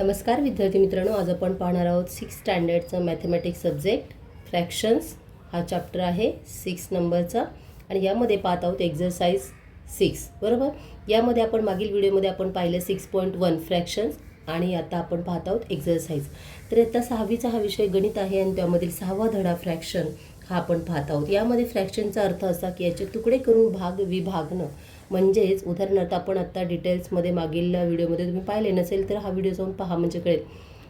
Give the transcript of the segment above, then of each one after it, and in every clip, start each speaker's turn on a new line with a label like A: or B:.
A: नमस्कार विद्यार्थी मित्रांनो, आज आपण पाहणार आहोत 6th स्टँडर्डचं मॅथमॅटिक्स सब्जेक्ट फ्रॅक्शन्स हा चॅप्टर आहे 6 नंबरचा. आणि यामध्ये पाहत आहोत एक्झरसाइज 6 बरोबर. यामध्ये आपण मागील व्हिडिओमध्ये आपण पाहिलं 6.1 फ्रॅक्शन्स आणि आता आपण पाहत आहोत एक्झरसाइज. तर आता 6वीचा हा विषय गणित आहे आणि त्यामधील 6वा धडा फ्रॅक्शन हा आपण पाहत आहोत. यामध्ये फ्रॅक्शनचा अर्थ असा की याचे तुकडे करून भाग विभागणं, म्हणजेच उदाहरणार्थ आपण आत्ता डिटेल्समध्ये मागील व्हिडिओमध्ये तुम्ही पाहिले नसेल तर हा व्हिडिओ जाऊन पहा म्हणजे कळेल.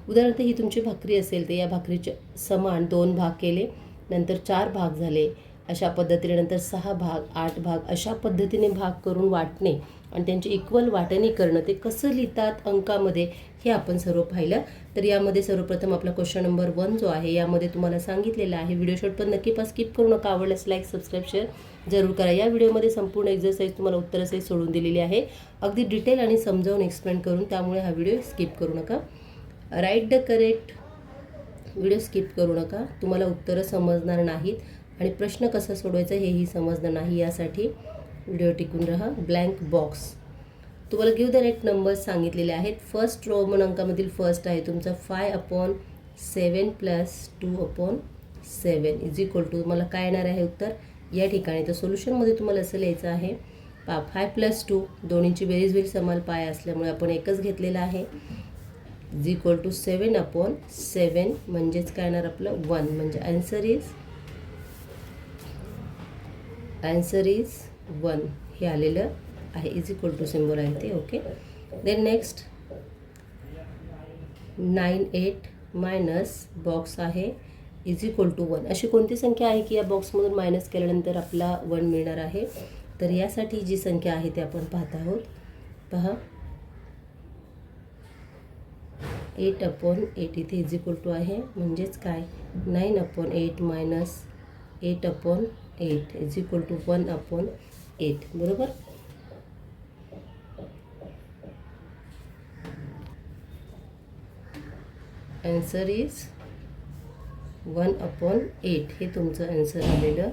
A: उदाहरणार्थ ही तुमची भाकरी असेल तर या भाकरीचे समान 2 भाग केले, नंतर 4 भाग झाले, अशा पद्धतीने नंतर 6 भाग 8 भाग अशा पद्धतीने भाग करून वाटणे आणि त्यांची इक्वल वाटणी करणं, ते कसं लिहितात अंकामध्ये हे आपण सर्व पाहिलं. तर यामध्ये सर्वप्रथम आपला क्वेश्चन नंबर 1 जो आहे यामध्ये तुम्हाला सांगितलेलं आहे. व्हिडिओ शॉर्ट पण नक्की स्किप करू नका. आवडल्यास लाईक सबस्क्राईब शेअर जरूर करा. या व्हिडिओमध्ये संपूर्ण एक्झरसाइज तुम्हाला उत्तरसहित सोडून दिलेली आहे, अगदी डिटेल आणि समजावून एक्सप्लेन करून, त्यामुळे हा व्हिडिओ स्किप करू नका. Write the correct, video skip करू नका. तुम्हाला उत्तरं समजणार नाहीत आणि प्रश्न कसा सोडवायचा हेही समजणार नाही, यासाठी व्हिडिओ टिकून राहा. ब्लँक बॉक्स तुम्हाला गिव्ह द राईट नंबर्स सांगितलेले आहेत. फर्स्ट रोमन अंकामधील फर्स्ट आहे तुमचा 5/7 + 2/7 इज इक्वल टू, तुम्हाला काय येणार आहे उत्तर या ठिकाणी. तर सोल्युशनमध्ये तुम्हाला असं लिहायचं आहे 5 + 2, दोन्हींची बेरीज होईल समाल पाय असल्यामुळे आपण एकच घेतलेला आहे, इज इक्वल टू 7/7 म्हणजेच काय येणार आपलं 1, म्हणजे आन्सर इज 1 हे आलेलं आहे. इज इक्वल टू सिम्बॉल आहे ते. Okay, then next 9/8 minus box आहे इज इक्वल टू 1. अशी कोणती संख्या आहे की या बॉक्समधून मायनस केल्यानंतर आपला 1 मिळणार आहे. तर यासाठी जी संख्या आहे ते आपण पाहत आहोत. पहा 8/8 इथे इज इक्वल टू आहे, म्हणजेच काय 9/8 मायनस 8/8 इज इक्वल टू 1/8 बरोबर. आन्सर इज 1/8 हे तुमचं आन्सर आलेलं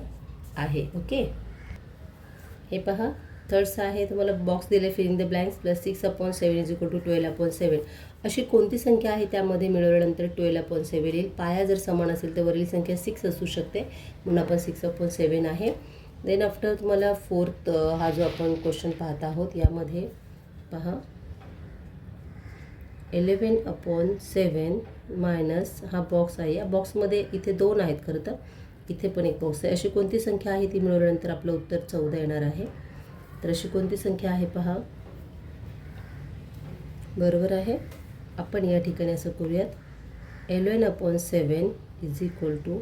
A: आहे. ओके, हे पहा थर्ड्स आहे. तुम्हाला बॉक्स दिले filling the blanks +6/7 is equal to 12/7. अशी कोणती संख्या आहे त्यामध्ये मिळवल्यानंतर 12/7 येईल. पाया जर समान असेल तर वरील संख्या 6 असू शकते, म्हणून आपण 6/7 आहे. देन आफ्टर तुम्हाला फोर्थ हा जो आपण क्वेश्चन पाहत आहोत यामध्ये पहा 11/7 मायनस हा बॉक्स आहे. या बॉक्समध्ये इथे 2 आहेत खरं तर, इथे पण एक बॉक्स आहे. अशी कोणती संख्या आहे ती मिळवल्यानंतर आपलं उत्तर 14 येणार आहे. तर अशी कोणती संख्या आहे पहा, बरोबर आहे. आपण या ठिकाणी असं करूयात 11/7 इज इक्वल टू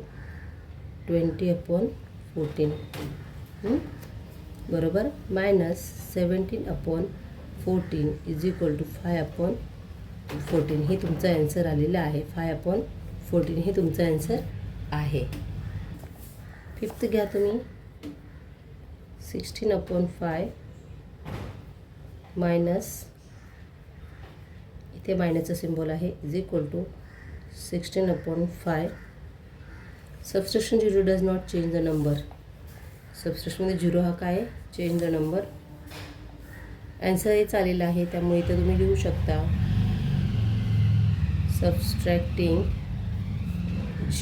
A: 20/14 बरोबर, मायनस 17/14 इज इक्वल टू 5/14 हे तुमचं आन्सर आलेलं आहे. 5/14 हे तुमचं आन्सर आहे. फिफ्थ घ्या तुम्ही 16/5 मायनस, इथे मायनसचा सिम्बॉल आहे, is equal to 16/5. Subtraction 0 does not change the number. सबस्ट्रक्शनमध्ये 0 हा काय चेंज द नंबर. आन्सर हेच आलेलं आहे, त्यामुळे इथं तुम्ही लिहू शकता subtracting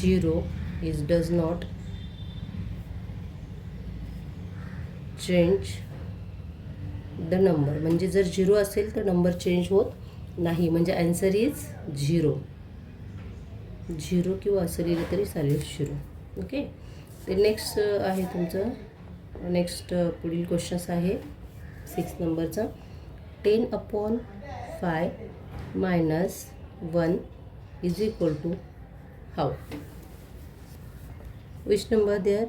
A: 0 is does not change the number. म्हणजे जर 0 असेल तर नंबर चेंज होत नाही, म्हणजे आन्सर इज 0 किंवा असं लिहिलं तरी चालेल 0. ओके, ते नेक्स्ट आहे तुमचं. नेक्स्ट पुढील क्वेश्चन्स आहे 6 नंबरचा 10/5 minus 1 is equal to how. Which number there.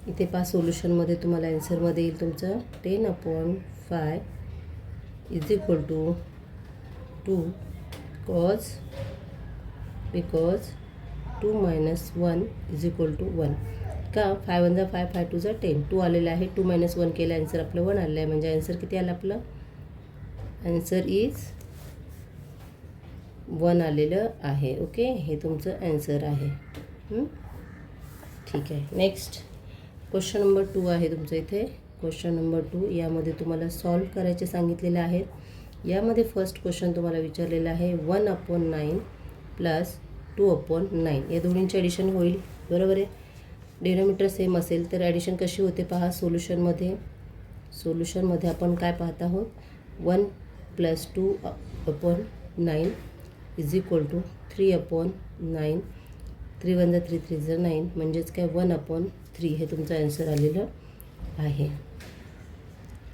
A: इथे पहा सोल्युशनमध्ये तुम्हाला आन्सरमध्ये येईल तुमचं 10/5 is equal to 2 because 2 minus 1 is equal to 1. का 5 1 जा 5 5 2 जा 10 2 आलेलं आहे. 2 - 1 केलं आन्सर आपलं 1 आलेलं आहे, म्हणजे आन्सर किती आलं आपलं, आन्सर इज 1 आलेलं आहे. ओके, हे तुमचं आन्सर आहे. ठीक आहे. नेक्स्ट क्वेश्चन नंबर 2 आहे तुमचं इथे. क्वेश्चन नंबर 2 यामध्ये तुम्हाला सॉल्व करायचे सांगितलेले आहेत. यामध्ये फर्स्ट क्वेश्चन तुम्हाला विचारलेला आहे 1/9 प्लस 2/9 या दोन्हींची ॲडिशन होईल. बरोबर आहे. डिनोमिनेटर सेम असेल तर ॲडिशन कशी होते पहा. सोल्युशनमध्ये आपण काय पाहत आहोत. 1 + 2/9 इज इक्वल टू 3/9. 3 × 1 = 3, 3 × 9 म्हणजेच काय 1/3 हे तुमचं ॲन्सर आलेलं आहे.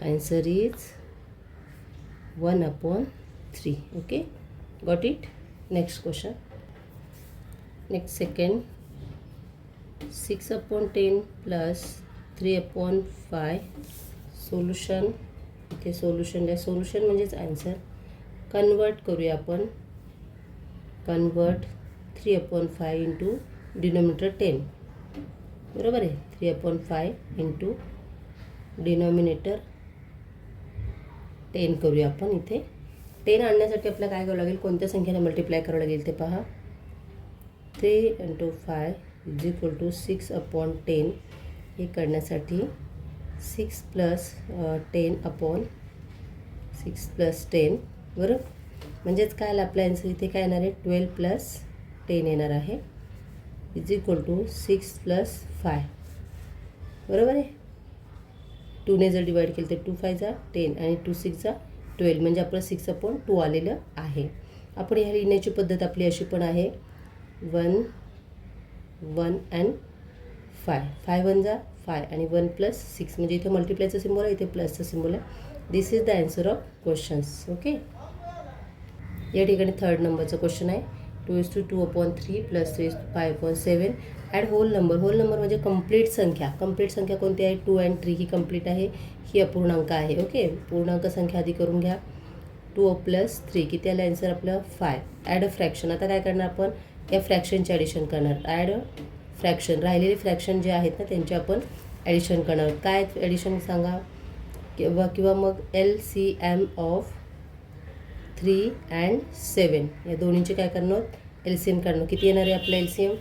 A: Answer is 1/3. Okay, got it. Next question. Next second. 6/10 plus 3/5 solution. इथे सोल्युशन आहे. सोल्युशन म्हणजेच ॲन्सर. कन्वर्ट करूया आपण. Convert 3/5 into denominator 10. बरोबर आहे. 3/5 इंटू डिनोमिनेटर 10 करूया आपण. इथे 10 आणण्यासाठी आपल्याला काय करावं लागेल. कोणत्या संख्येने मल्टिप्लाय करावं लागेल ते पहा. 3 × 5 इज इक्वल टू 6/10. हे करण्यासाठी 6 + 10 बरोबर. म्हणजेच काय आलं आपल्या ॲन्सर. इथे काय येणार आहे 12 + 10 येणार आहे इज इक्वल टू 6 + 5. बरोबर आहे. 2ने जर डिवाईड केलं तर 2 × 5 = 10 आणि 2 × 6 = 12 म्हणजे आपलं 6/2 आलेलं आहे. आपण ह्या लिहिण्याची पद्धत आपली अशी पण आहे. 1 1 and 5. 5 × 1 = 5 आणि 1 + 6 म्हणजे इथे मल्टिप्लायचं सिम्बॉल आहे, इथे प्लसचं सिम्बॉल आहे. This is the answer of questions. Okay. या ठिकाणी 3rd नंबरचा क्वेश्चन आहे. 2:2/3 plus 3:5/7 add whole number. Whole number म्हणजे कंप्लीट संख्या. कंप्लीट संख्या कोणती आहे. 2 and 3 ही कंप्लीट आहे. ही अपूर्णांक आहे. ओके. पूर्णांक संख्या आधी करून घ्या. 2 + 3 किती आलं ॲन्सर आपलं 5. Add a fraction. आता काय करणार आपण या फ्रॅक्शनचे ॲडिशन करणार. Add a fraction. राहिलेले फ्रॅक्शन जे आहेत ना त्यांचे आपण ॲडिशन करणार. काय ॲडिशन सांगा. किंवा मग LCM ऑफ 3 and 7 या दोन्हींचे काय करणार. LCM काढणं. किती येणार आहे आपलं LCM.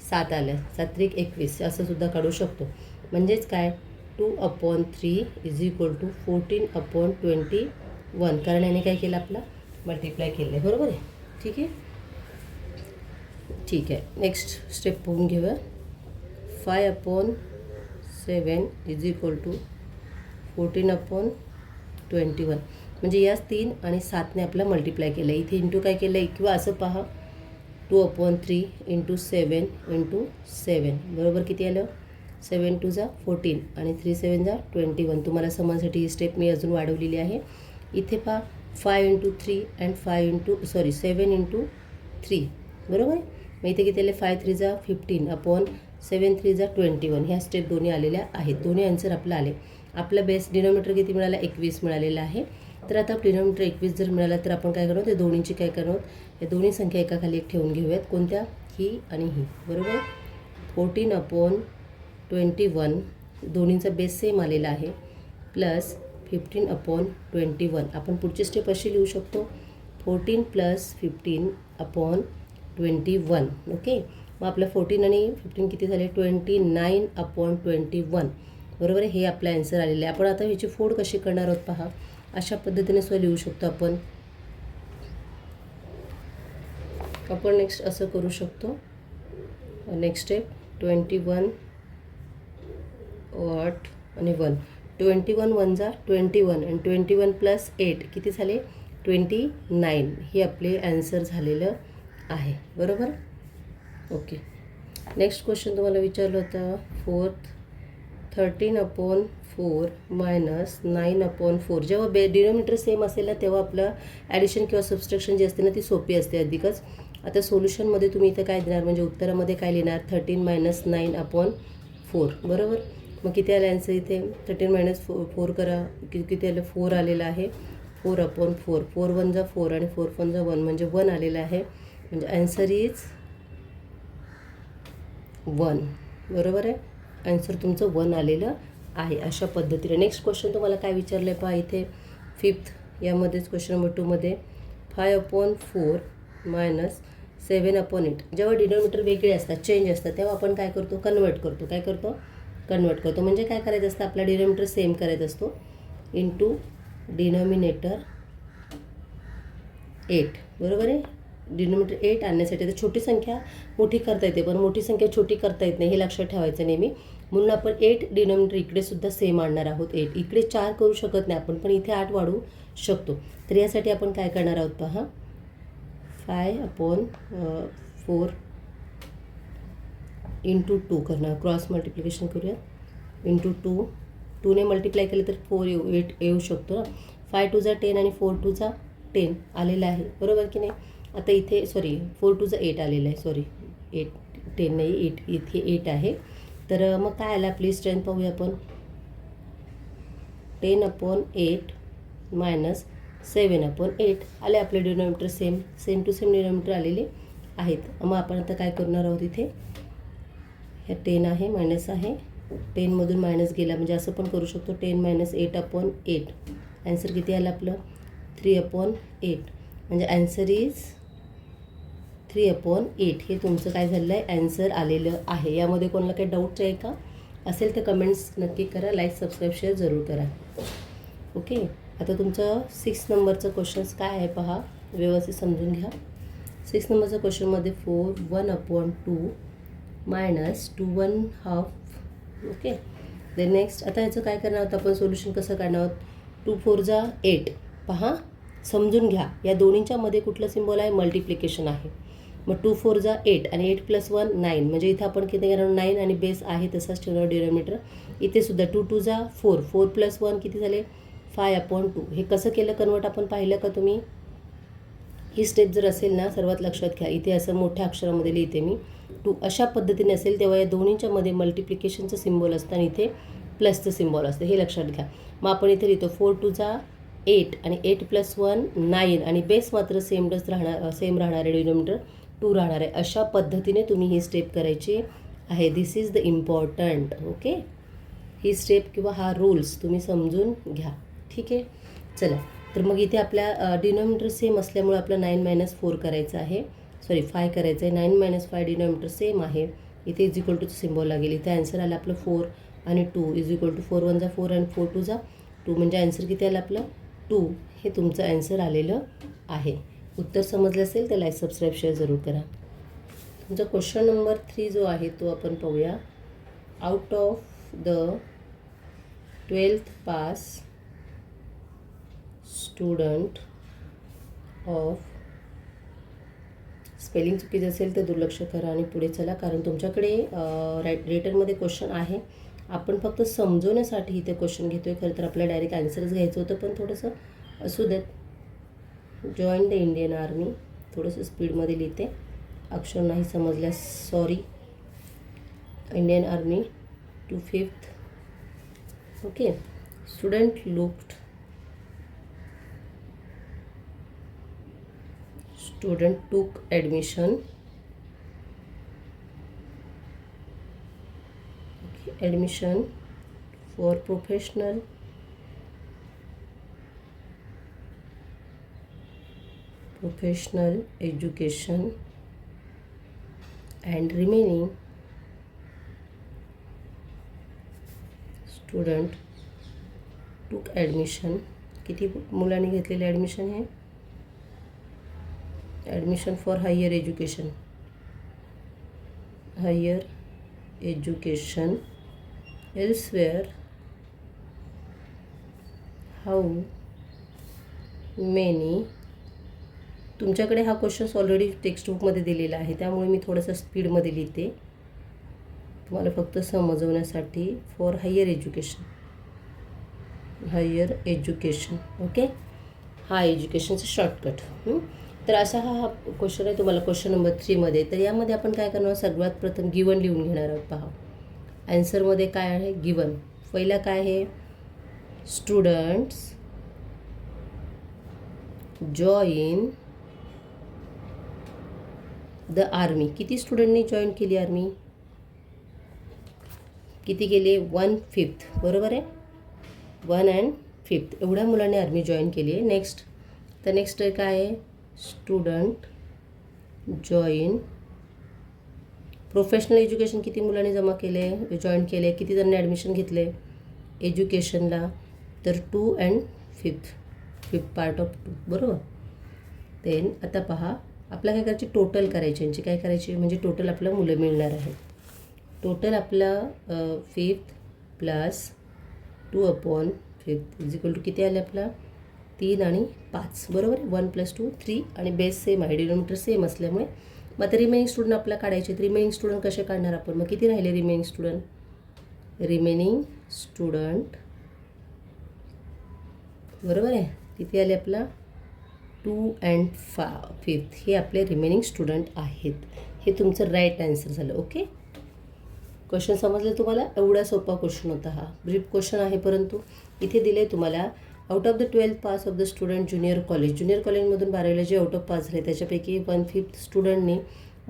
A: 7 आलं. 7 × 21 असं सुद्धा काढू शकतो. म्हणजेच काय 2/3 इज इक्वल टू 14/21 कारण याने काय केलं आपला मल्टिप्लाय केलं आहे. बरोबर आहे. ठीक आहे. ठीक आहे. नेक्स्ट स्टेप बघून घेऊया. 5/7 इज इक्वल टू 14/21 म्हणजे याच 3 आणि 7ने आपला मल्टिप्लाय केलं. इथे इंटू काय केलं किंवा असं पहा 2/3 × 7 × 7 बरोबर किती आलं. 7 × 2 = 14 आणि 3 × 7 = 21. तुम्हाला समजण्यासाठी ही स्टेप मी अजून वाढवलेली आहे. इथे पहा 5 × 3 and 7 × 3 बरोबर आहे. मग इथे किती आले 5 × 3 = 15 7 × 3 = 21. ह्या स्टेप दोन्ही आलेल्या आहेत. दोन्ही आन्सर आपलं आले. आपला बेस डिनोमिनेटर किती मिळाला 21 मिळालेला आहे. तर आता डिनोमिनेटर 21 जर मिळाला तर आपण काय करू ते दोन्हींची काय करू या दोन्ही संख्या एकाखाली एक ठेवून घेऊयात. कोणत्या. ही आणि ही. बरोबर. 14/21 दोन्हींचा बेस सेम आलेला आहे प्लस 15/21. आपण पुढची स्टेप अशी लिहू शकतो 14 + 15/21. ओके. मग आपलं 14 आणि 15 किती झाले 29/21 बरोबर आहे. हे आपलं ॲन्सर आलेलं आहे. आपण आता ह्याची फोड कशी करणार आहोत पहा. अशा पद्धतीने सुद्धा लिहू शकतो आपण. नेक्स्ट असं करू शकतो. नेक्स्ट स्टेप 21 8 आणि 1. 21 1 = 21 आणि 21 + 8 किती झाले 29. हे आपले ॲन्सर झालेलं आहे. बरोबर. ओके. नेक्स्ट क्वेश्चन तुम्हाला विचारलं होतं 4th 13/4 - 9/4. जेव्हा डिनोमिनेटर सेम असेल ना तेव्हा आपलं ॲडिशन किंवा सबस्ट्रॅक्शन जी असते ना ती सोपी असते अधिकच. आता सोल्युशनमध्ये तुम्ही इथं काय देणार म्हणजे उत्तरामध्ये काय लिहिणार 13 - 9/4 बरोबर. मग किती आलं ॲन्सर इथे 13 - 4 करा. किती आलं 4 आलेलं आहे. 4/4 4 1 = 4 आणि 4 1 = 1 म्हणजे 1 आलेलं आहे. म्हणजे ॲन्सर इज 1 बरोबर आहे. ॲन्सर तुमचं 1 आलेलं आहे. अशा पद्धतीने नेक्स्ट क्वेश्चन तुम्हाला काय विचारलं आहे पहा इथे 5th यामध्येच क्वेश्चन नंबर 2मध्ये 5/4 - 7/8. जेव्हा डिनोमिनेटर वेगळे असतात चेंज असतात तेव्हा आपण काय करतो कन्वर्ट करतो. काय करतो कन्वर्ट करतो. म्हणजे काय करायचं असतं आपला डिनोमिनेटर सेम करायचा असतो इंटू डिनोमिनेटर 8 बरोबर आहे. डिनोमिनेटर 8 आणण्यासाठी तर छोटी संख्या मोठी करता येते, पण मोठी संख्या छोटी करता येत नाही, हे लक्षात ठेवायचं नेहमी. म्हणून आपण 8 डिनोमिनेटर इकडे सुद्धा सेम आणणार आहोत. 8 इकडे 4 करू शकत नाही आपण, पण इथे 8 वाढवू शकतो. तर यासाठी आपण काय करणार आहोत पहा, 5/4 इंटू 2 करणार. क्रॉस मल्टिप्लिकेशन करूया. इंटू 2, 2ने मल्टिप्लाय केलं तर 4 येऊ शकतो ना. 5 2 जा 10 आणि 4 2 जा 10 आलेलं आहे, बरोबर की नाही. आता इथे 4 2 जा 8 आलेलं आहे, 8 10 नाही, 8 इथे 8 आहे. तर मग काय आलं आपली स्ट्रेंथ पाहूया आपण. 10/8 मायनस 7/8 आले आपले denominator. Same to same denominator आलेले आहेत. मग आपण आता काय करणार आहोत, इथे ह्या 10 आहे मायनस आहे, 10मधून मायनस गेला म्हणजे असं पण करू शकतो. 10 - 8/8 ॲन्सर किती आलं आपलं, 3/8. म्हणजे ॲन्सर इज 3/8. हे तुमचं काय झालेलं आहे, ॲन्सर आलेलं आहे. यामध्ये कोणाला काही डाऊट आहे का, असेल तर कमेंट्स नक्की करा. लाईक सबस्क्राईब शेअर जरूर करा. ओके, आता तुमचं 6 नंबरचं क्वेश्चन्स काय आहे पहा, व्यवस्थित समजून घ्या. 6 नंबरच्या क्वेश्चनमध्ये 4 1/2 मायनस 2/1/2. ओके, दे नेक्स्ट. आता याचं काय करणार आहोत आपण, सोल्युशन कसं काढणार आहोत. 2 4 जा 8. पहा समजून घ्या, या दोन्हींच्या मध्ये कुठलं सिम्बॉल आहे, मल्टिप्लिकेशन आहे. मग 2 4 जा 8 आणि 8 + 1 9. म्हणजे इथं आपण किती करणार, 9 आणि बेस आहे तसाच ठेवणार डिनोमिनेटर. इथे सुद्धा 2 2 जा 4, 4 + 1 किती झाले, 5/2. हे कसं केलं कन्वर्ट आपण पाहिलं का तुम्ही. ही स्टेप जर असेल ना, सर्वात लक्षात घ्या, इथे असं मोठ्या अक्षरामध्ये लिहिते मी. 2 अशा पद्धतीने असेल तेव्हा या दोन्हींच्या मध्ये मल्टिप्लिकेशनचं सिम्बॉल असतं आणि इथे प्लसचं सिम्बॉल असतं, हे लक्षात घ्या. मग आपण इथे लिहितो 4 2 जा 8 आणि 8 + 1 9 आणि बेस मात्र सेम राहणार आहे, डिनोमिनेटर 2 राहणार आहे. अशा पद्धतीने तुम्ही ही स्टेप करायची आहे. This is the important. Okay, ही स्टेप किंवा हा रूल्स तुम्ही समजून घ्या. ठीक आहे, चला. तर मग इथे आपल्या डिनोमिनेटर सेम असल्यामुळे आपलं 9 - 4 करायचं आहे, 5 करायचं आहे. 9 - 5 डिनोमिनेटर सेम आहे. इथे = सिम्बॉल लागेल. इथे ॲन्सर आलं आपलं 4 आणि 2 = 4 1 जा 4 आणि 4 2 जा 2. म्हणजे ॲन्सर किती आलं आपलं, 2. हे तुमचं ॲन्सर आलेलं आहे. उत्तर समजलं असेल तर लाईक सबस्क्राईब शेअर जरूर करा. तुमचा क्वेश्चन नंबर 3 जो आहे तो आपण पाहूया. Out of the 12th pass student of, spelling चुकीचं असेल तर दुर्लक्ष करा आणि पुढे चला, कारण तुमच्याकडे रिटनमध्ये क्वेश्चन आहे. आपण फक्त समजवण्यासाठी इथे क्वेश्चन घेतो आहे. खरं तर आपल्याला डायरेक्ट ॲन्सरच घ्यायचं होतं, पण थोडंसं असू देत. जॉईन द इंडियन आर्मी, थोडंसं स्पीडमध्ये लिहिते, अक्षर नाही समजल्यास sorry. Indian army to 5th. Okay, student took admission. Okay, admission for professional education and remaining student took admission. किती मुलांनी घेतलेले ॲडमिशन हे, admission for higher education elsewhere. How many. तुमच्याकडे हा क्वेश्चन्स ऑलरेडी टेक्स्टबुकमध्ये दिलेला आहे, त्यामुळे मी थोडंसं स्पीडमध्ये लिहिते तुम्हाला फक्त समजवण्यासाठी. For higher education. ओके, हा एज्युकेशनचं शॉर्टकट. तर असा हा क्वेश्चन आहे तुम्हाला क्वेश्चन नंबर 3मध्ये. तर यामध्ये आपण काय करणार, सर्वात प्रथम गिवन लिहून घेणार आहोत. पहा ॲन्सरमध्ये काय आहे, गिवन. पहिला काय आहे, स्टुडंट्स जॉईन द आर्मी. किती स्टुडंटनी जॉईन केली आर्मी, किती केले, 1/5. बरोबर आहे, 1/5 एवढ्या मुलांनी आर्मी जॉईन केली आहे. नेक्स्ट काय आहे, स्टुडंट जॉईन प्रोफेशनल एज्युकेशन. किती मुलांनी जॉईन केले, किती जणांनी ॲडमिशन घेतले एज्युकेशनला, तर 2/5 पार्ट ऑफ 2. बरोबर. देन आता पहा, आपला काय करायची, टोटल करायची यांची, काय करायची म्हणजे टोटल आपलं मुलं मिळणार आहे. टोटल आपलं 5th plus 2/5 is equal to किती आले आपला 3 आणि 5, बरोबर. 1 + 2 3 आणि बेस सेम आहे, डिनोमिनेटर सेम असल्यामुळे. मग आता रिमेनिंग स्टुडंट आपला काढायचे. रिमेनिंग स्टुडंट कसे काढणार आपण, मग किती राहिले रिमेनिंग स्टुडंट, बरोबर आहे, किती आले आपला 2 and 5 हे आपले रिमेनिंग स्टुडंट आहेत. हे तुमचं राईट आन्सर झालं. ओके, क्वेश्चन समजले तुम्हाला. एवढा सोपा क्वेश्चन होता हा, ब्रीफ क्वेश्चन आहे, परंतु इथे दिले तुम्हाला out of the 12th pass of the student junior कॉलेजमधून 12वीला जे आउट ऑफ पास झाले त्याच्यापैकी 1/5 स्टुडंटनी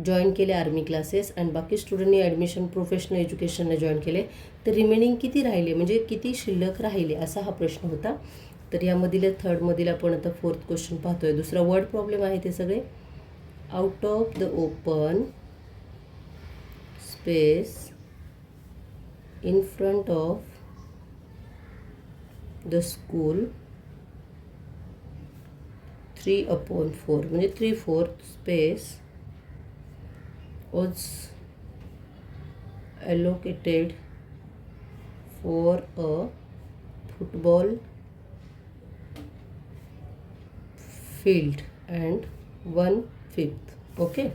A: जॉईन केले आर्मी क्लासेस आणि बाकी स्टुडंटनी ॲडमिशन प्रोफेशनल एज्युकेशनला जॉईन केले. तर रिमेनिंग किती राहिले म्हणजे किती शिल्लक राहिले असा हा प्रश्न होता. तर यामधील थर्डमधील आपण आता 4th क्वेश्चन पाहतोय. दुसरा वर्ड प्रॉब्लेम आहे ते सगळे. Out of the open space in front of the school 3/4 म्हणजे 3/4 space was allocated for a football field and 1/5 okay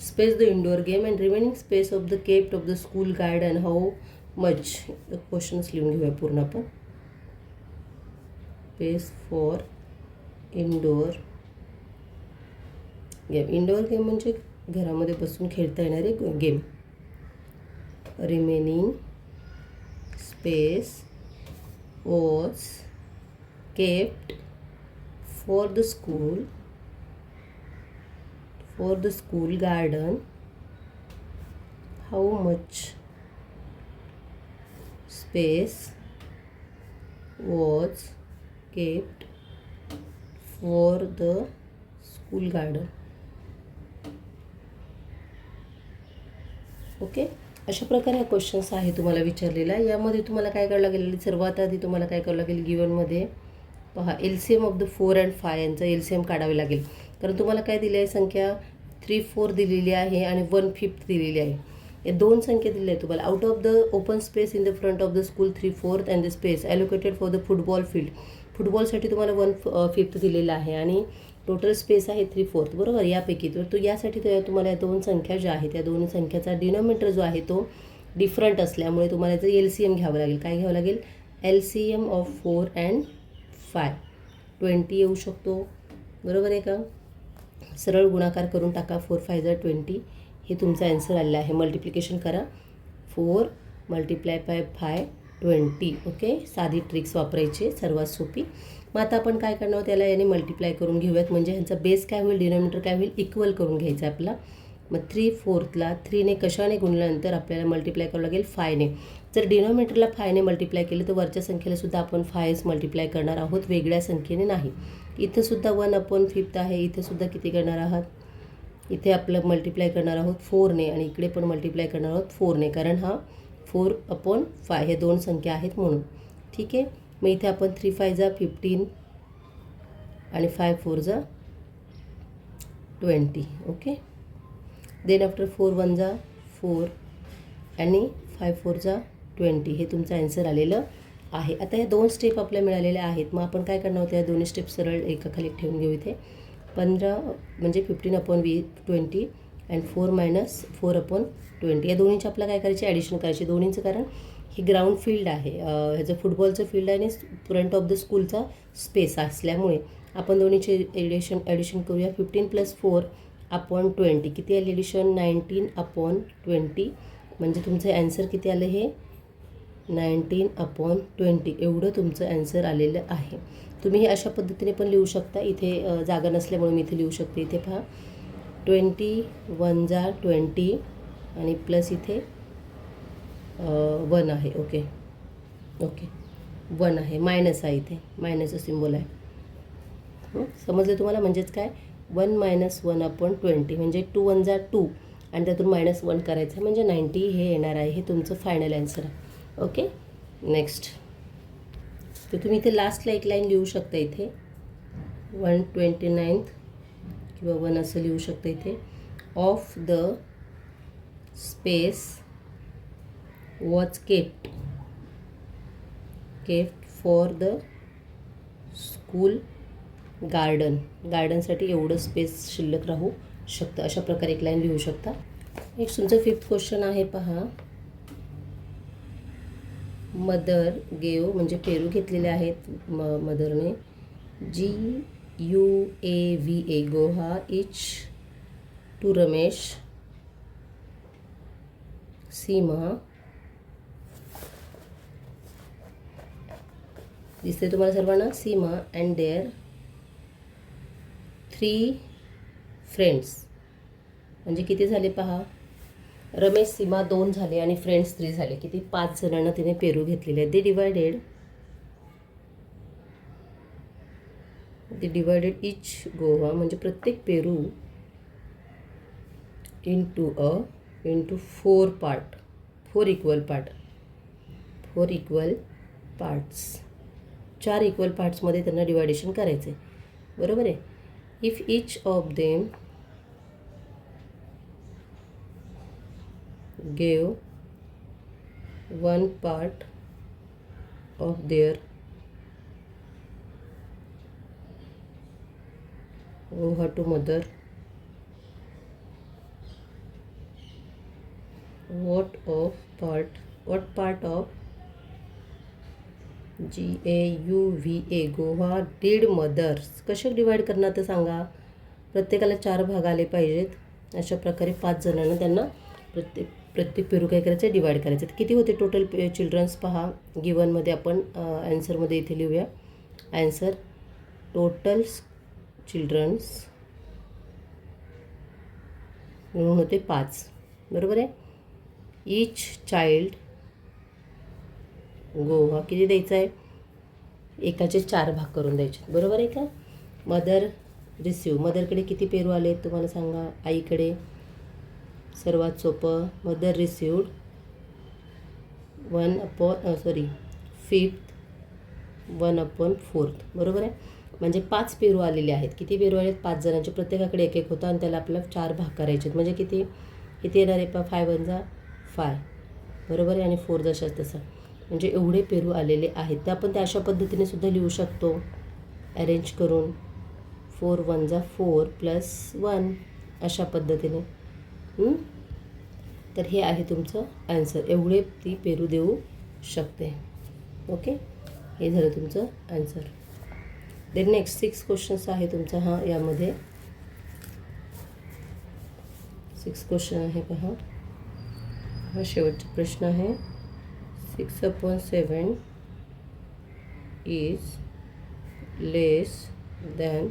A: space the indoor game and remaining space of the kept of the school garden how much. Questions लिहून घेऊया पूर्ण आपण. Space for indoor game. Indoor game म्हणजे घरामध्ये बसून खेळता येणारे game. Remaining space was kept for the school garden. How much space was kept for the school garden. Okay, अशा प्रकारे हा क्वेश्चन्स आहे तुम्हाला विचारलेला. यामध्ये तुम्हाला काय करावं लागेल, सर्वात आधी तुम्हाला काय करावं लागेल, गिवनमध्ये पहा LCM ऑफ द 4 and 5 यांचं LCM काढावे लागेल. कारण तुम्हाला काय दिली आहे संख्या 3/4 दिलेली आहे आणि 1/5 दिलेली आहे. या दोन संख्या दिल्या आहेत तुम्हाला. Out of the open space in the front of the school 3/4 and the space allocated for the football field. फुटबॉलसाठी तुम्हाला 1/5 दिलेलं आहे आणि टोटल स्पेस आहे 3/4, बरोबर. यापैकी तो यासाठी तुम्हाला या दोन संख्या ज्या आहेत त्या दोन्ही संख्याचा डिनोमिनेटर जो आहे तो डिफरंट असल्यामुळे तुम्हाला याचं LCM घ्यावं लागेल. काय घ्यावं लागेल, LCM ऑफ 4 and 5 20 येऊ शकतो, बरोबर आहे का. सरळ गुणाकार करून टाका, 4 5 = 20 हे तुमचा आन्सर आलेला आहे. मल्टिप्लिकेशन करा, 4 × 5 20. ओके, साधी ट्रिक्स वापरायची, सर्वात सोपी. मग आता आपण काय करणार आहोत, त्याला याने मल्टिप्लाय करून घेऊयात म्हणजे ह्यांचा बेस काय होईल, डिनोमिनेटर काय होईल, इक्वल करून घ्यायचं आपला. मग 3/4ला 3ने कशाने गुणल्यानंतर आपल्याला मल्टिप्लाय करावं लागेल 5ने. जर डिनोमिनेटरला 5ने मल्टिप्लाय केलं तर वरच्या संख्येला सुद्धा आपण 5च मल्टिप्लाय करणार आहोत, वेगळ्या संख्येने नाही. इथं सुद्धा 1/5 आहे, इथं सुद्धा किती करणार आहात, इथे आपलं मल्टिप्लाय करणार आहोत 4ने आणि इकडे पण मल्टिप्लाय करणार आहोत 4ने, कारण हा 4/5 हे दोन संख्या आहेत म्हणून. ठीक आहे, मग इथे आपण 3 5 = 15 आणि 5 4 = 20. ओके, देन आफ्टर 4 1 = 4 आणि 5 4 = 20 हे तुमचं आन्सर आलेलं आहे. आता या दोन स्टेप आपल्याला मिळालेल्या आहेत. मग आपण काय करणार आहोत, या दोन्ही स्टेप सरळ एकाखाली ठेवून घेऊ. इथे 15 म्हणजे 15/20 अँड 4 - 4/20 या दोन्हींची आपल्याला काय करायची, ॲडिशन करायची दोन्हींचं. कारण ही ग्राउंड फील्ड आहे, ह्याचं फुटबॉलचं फील्ड आहे आणि फ्रंट ऑफ द स्कूलचा स्पेस असल्यामुळे आपण दोन्हीचे ॲडिशन करूया. 15 + 4/20 किती आले ॲडिशन, 19/20 म्हणजे तुमचं ॲन्सर किती आलं, हे 19/20 एवढं तुमचं ॲन्सर आलेलं आहे. तुम्ही हे अशा पद्धतीने पण लिहू शकता. इथे जागा नसल्यामुळे मी इथे लिहू शकते. इथे पहा 20 1 = 20 आणि प्लस इथे 1 आहे. ओके 1 आहे, मायनस आहे, इथे मायनसचं सिम्बॉल आहे. समजलं तुम्हाला, म्हणजेच काय 1 - 1/20 म्हणजे 2 1 = 2 आणि त्यातून -1 करायचं म्हणजे 90 हे येणार आहे. हे तुमचं फायनल ॲन्सर आहे. Okay, next. तर तुम्ही इथे लास्टला एक लाईन लिहू शकता. इथे 129th किंवा 1 असं लिहू शकतो इथे. Of the space was kept for the school गार्डनसाठी एवढं स्पेस शिल्लक राहू शकतं. अशा प्रकारे एक लाईन लिहू शकता. नेक्स्ट तुमचं 5th क्वेश्चन आहे पहा. मदर गेव म्हणजे पेरू घेतलेले आहेत मदरने. GUAVA गोहा इच टू रमेश, सीमा. दिसते तुम्हाला सर्वांना. सीमा अँड देअर 3 फ्रेंड्स म्हणजे किती झाले पहा. रमेश सीमा 2 झाले आणि फ्रेंड्स 3 झाले. किती 5 जणांना तिने पेरू घेतलेले आहेत. दे डिवायडेड इच गोवा म्हणजे प्रत्येक पेरू into 4 part, 4 equal parts. 4 equal पार्ट्समध्ये त्यांना डिवायडेशन करायचं आहे. बरोबर आहे. If each of them gave 1 part of their goha to mother, what part of GAUVA गोहा did mothers. कसे डिवाइड करणार ते सांगा. प्रत्येकाला 4 भाग आले पाहिजेत. अशा प्रकारे 5 जणांना त्यांना प्रत्येक पेरू काय करायचं, डिवाइड करायचं. किती होते टोटल चिल्ड्रन्स पहा. गिवनमध्ये आपण ॲन्सरमध्ये इथे लिहूया. ॲन्सर टोटल चिल्ड्रन्स म्हणून होते 5. बरोबर आहे. ईच चाइल्ड गोवा किती द्यायचा आहे. एकाचे 4 भाग करून द्यायचे. बरोबर आहे का. मदर रिसिव्ह, मदरकडे किती पेरू आले तुम्हाला सांगा. आईकडे सर्वात सोपं. Mother received 5th 1/4. बरोबर आहे. म्हणजे 5 पेरू आलेले आहेत. किती पेरू आलेत. 5 जणांचे. प्रत्येकाकडे 1 होता आणि त्याला आपल्याला 4 भाग करायचे आहेत. म्हणजे किती येणार आहे 5 1 जा 5. बरोबर आहे. आणि 4 जशाच तसा. म्हणजे एवढे पेरू आलेले आहेत. तर आपण त्या अशा पद्धतीने सुद्धा लिहू शकतो अरेंज करून. 4 1 जा 4 + 1 अशा पद्धतीने. तर हे आहे तुमचं ॲन्सर. एवढे ती पेरू देऊ शकते. ओके. हे झालं तुमचं ॲन्सर. देन नेक्स्ट 6 क्वेश्चन्स आहे तुमचा. यामध्ये 6 क्वेश्चन आहे पहा. हा शेवटचा प्रश्न आहे. 6/7 इज लेस दॅन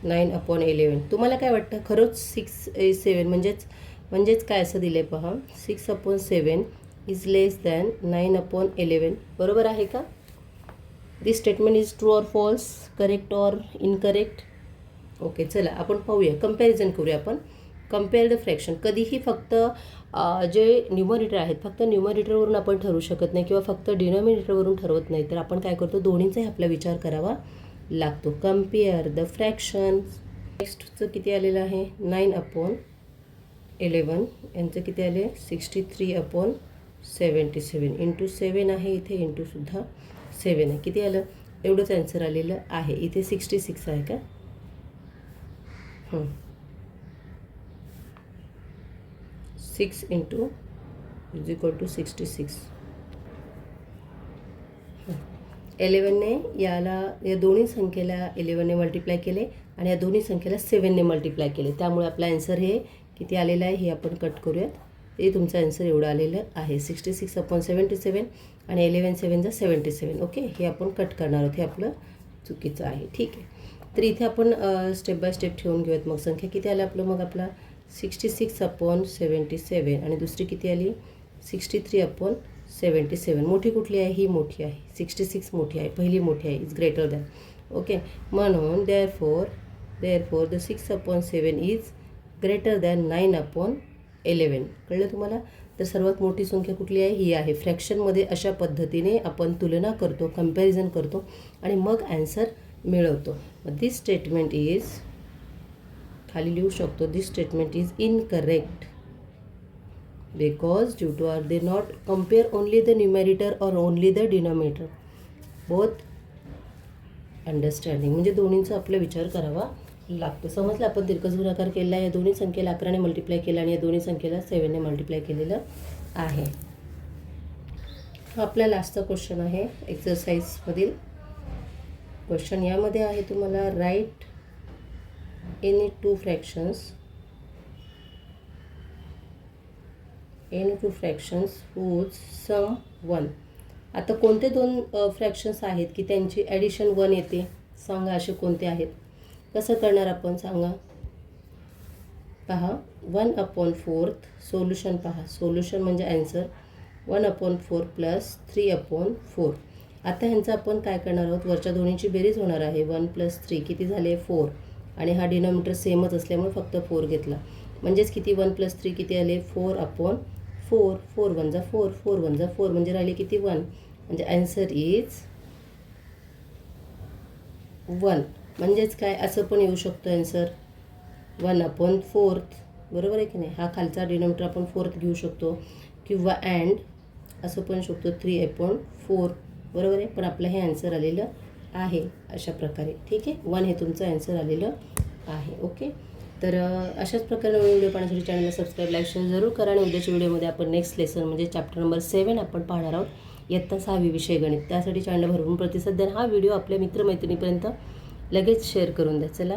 A: 9/11. तुम्हाला काय वाटतं. खरंच 6/7 म्हणजेच काय असं दिलं आहे पहा. 6/7 इज लेस दॅन 9/11. बरोबर आहे का. This statement is true or false, correct or incorrect. Okay. चला आपण पाहूया. कम्पॅरिझन करूया आपण. Compare the fraction. कधीही फक्त जे न्यूमरेटर आहेत फक्त न्यूमरेटरवरून आपण ठरवू शकत नाही किंवा फक्त डिनॉमिनेटरवरून ठरवत नाही. तर आपण काय करतो दोन्हीचाही आपला विचार करावा लागतो. Compare the fractions. नेक्स्टचं किती आलेलं आहे 9/11. यांचं किती आले 63/77 इंटू 7 आहे इथे. इंटू सुद्धा 7 आहे. किती आलं एवढंच ॲन्सर आलेलं आहे. इथे 66 आहे का. 6 इंटू इज इक्वल टू 66. 11ने या दोन्ही संख्येला 11ने मल्टिप्लाय केले आणि या दोन्ही संख्येला 7ने मल्टिप्लाय केले. त्यामुळे आपला ॲन्सर हे किती आलेलं आहे हे आपण कट करूयात. ते तुमचं ॲन्सर एवढं आलेलं आहे 66/77 आणि 11 7 जा 77. ओके. हे आपण कट करणार आहोत. हे आपलं चुकीचं आहे. ठीक आहे. तर इथे आपण स्टेप बाय स्टेप ठेवून घेऊयात. मग संख्या किती आलं आपलं. मग आपला 66/77 आणि दुसरी किती आली 63/77. मोठी कुठली आहे. ही मोठी आहे. 66 मोठी आहे. पहिली मोठी आहे. Is greater than. ओके. म्हणून therefore the 6/7 is greater than 9/11. कळलं तुम्हाला. तर सर्वात मोठी संख्या कुठली आहे ही आहे. फ्रॅक्शनमध्ये अशा पद्धतीने आपण तुलना करतो, कम्पॅरिझन करतो आणि मग ॲन्सर मिळवतो. दिस स्टेटमेंट इज खाली लिहू शकतो this statement is incorrect because due to are they not compare only the numerator और only the denominator both understanding म्हणजे दोन्हींचा आपला विचार करावा लागतो. समजलं आपण तिरकस गुणाकार केला, या दोन्ही संख्येला 11ने मल्टिप्लाय केला आणि या दोन्ही संख्येला 7ने मल्टिप्लाय केलेलं आहे. आपला लास्टचा क्वेश्चन आहे एक्सरसाइजमधील क्वेश्चन. यामध्ये आहे तुम्हाला write any two fractions whose sum 1. आता कोणते दोन फ्रॅक्शन्स आहेत की त्यांची ॲडिशन 1 येते, सांगा असे कोणते आहेत. कसं करणार आपण सांगा. पहा 1/4 सोल्युशन पहा, सोल्युशन म्हणजे ॲन्सर 1/4 + 3/4. आता ह्यांचं आपण काय करणार आहोत, वरच्या दोन्हीची बेरीज होणार आहे. 1 + 3 किती झाले 4 आणि हा डिनॉमिनेटर सेमच असल्यामुळे फक्त 4 घेतला. म्हणजेच किती 1 + 3 किती आले 4/4. 4 1 जा 4, 4 1 जा 4 म्हणजे राहिले किती 1. म्हणजे ॲन्सर इज 1. म्हणजेच काय असं पण येऊ शकतो ॲन्सर 1/4. बरोबर आहे की नाही. हा खालचा डिनॉमिनेटर आपण 4 घेऊ शकतो किंवा अँड असं पण शकतो 3/4. बरोबर आहे. पण आपलं हे ॲन्सर आलेलं आहे अशा प्रकारे. ठीक आहे. 1 हे तुमचं ॲन्सर आलेलं आहे. ओके. तर अशाच प्रकारे व्हिडिओ पाहण्यासाठी चॅनलला सबस्क्राईब लाईक शेअर जरूर करा. आणि उद्याच्या व्हिडिओमध्ये आपण नेक्स्ट लेसन म्हणजे चॅप्टर नंबर 7 आपण पाहणार आहोत, इयत्ता 6वी विषय गणित. त्यासाठी चॅनलला भरपूर प्रतिसाद द्या. हा व्हिडिओ आपल्या मित्रमैत्रिणीपर्यंत लगेच शेअर करून द्या. चला